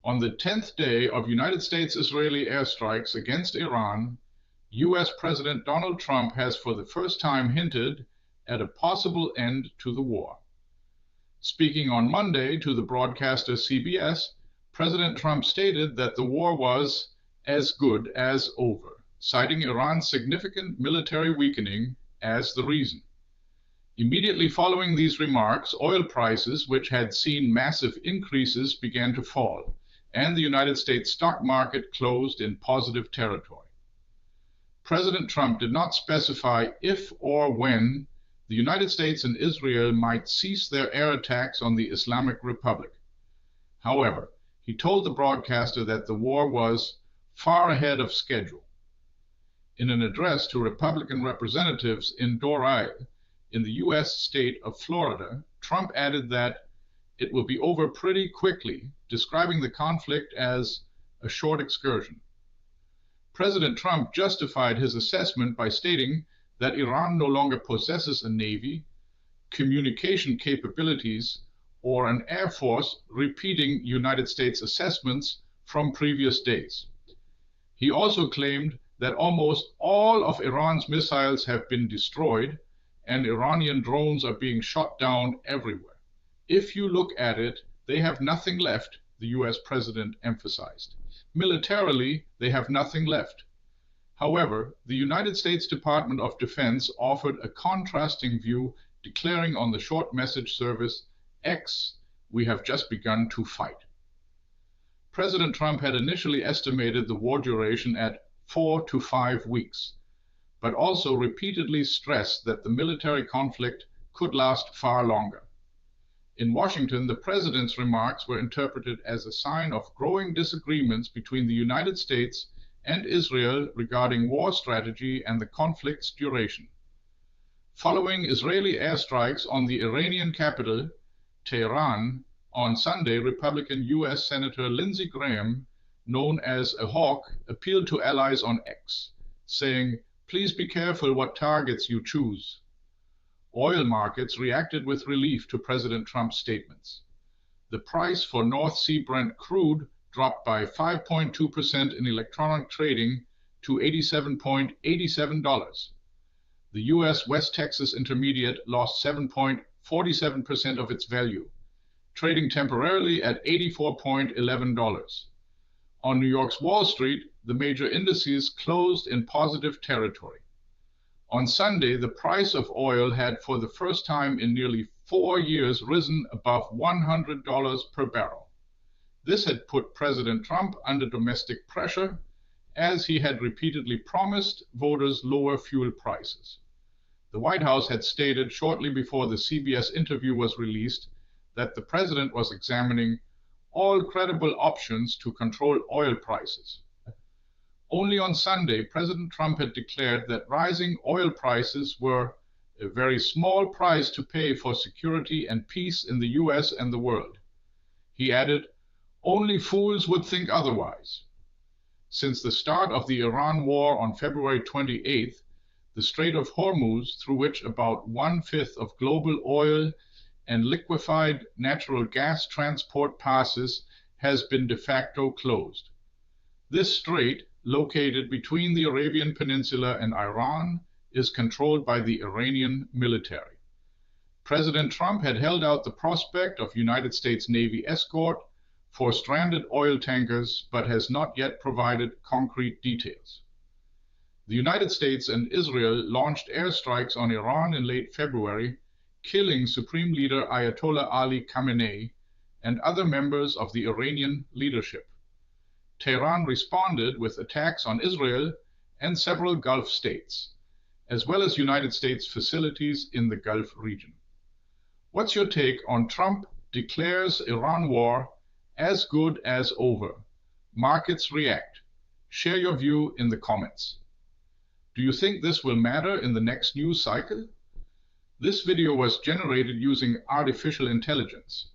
On the 10th day of United States-Israeli airstrikes against Iran, U.S. President Donald Trump has for the first time hinted at a possible end to the war. Speaking on Monday to the broadcaster CBS, President Trump stated that the war was as good as over, citing Iran's significant military weakening as the reason. Immediately following these remarks, oil prices, which had seen massive increases, began to fall, and the United States stock market closed in positive territory. President Trump did not specify if or when the United States and Israel might cease their air attacks on the Islamic Republic. However, he told the broadcaster that the war was far ahead of schedule. In an address to Republican representatives in Doral, in the U.S. state of Florida, Trump added that it will be over pretty quickly, describing the conflict as a short excursion. President Trump justified his assessment by stating that Iran no longer possesses a navy, communication capabilities, or an air force, repeating United States assessments from previous days. He also claimed that almost all of Iran's missiles have been destroyed and Iranian drones are being shot down everywhere. If you look at it, they have nothing left, the U.S. president emphasized. Militarily, they have nothing left. However, the United States Department of Defense offered a contrasting view, declaring on the short message service X, "We have just begun to fight." President Trump had initially estimated the war duration at 4 to 5 weeks, but also repeatedly stressed that the military conflict could last far longer. In Washington, the president's remarks were interpreted as a sign of growing disagreements between the United States and Israel regarding war strategy and the conflict's duration. Following Israeli airstrikes on the Iranian capital, Tehran, on Sunday, Republican U.S. Senator Lindsey Graham, known as a hawk, appealed to allies on X, saying, "Please be careful what targets you choose." Oil markets reacted with relief to President Trump's statements. The price for North Sea Brent crude dropped by 5.2% in electronic trading to $87.87. The U.S. West Texas Intermediate lost 7.47% of its value, trading temporarily at $84.11. On New York's Wall Street, the major indices closed in positive territory. On Sunday, the price of oil had for the first time in nearly 4 years risen above $100 per barrel. This had put President Trump under domestic pressure, as he had repeatedly promised voters lower fuel prices. The White House had stated shortly before the CBS interview was released that the president was examining all credible options to control oil prices. Only on Sunday, President Trump had declared that rising oil prices were a very small price to pay for security and peace in the U.S. and the world. He added, "Only fools would think otherwise." Since the start of the Iran war on February 28th, the Strait of Hormuz, through which about 1/5 of global oil and liquefied natural gas transport passes, has been de facto closed. This strait, located between the Arabian Peninsula and Iran, is controlled by the Iranian military. President Trump had held out the prospect of United States Navy escort for stranded oil tankers, but has not yet provided concrete details. The United States and Israel launched airstrikes on Iran in late February, killing Supreme Leader Ayatollah Ali Khamenei and other members of the Iranian leadership. Tehran responded with attacks on Israel and several Gulf states, as well as United States facilities in the Gulf region. What's your take on Trump declares Iran war as good as over? Markets react. Share your view in the comments. Do you think this will matter in the next news cycle? This video was generated using artificial intelligence.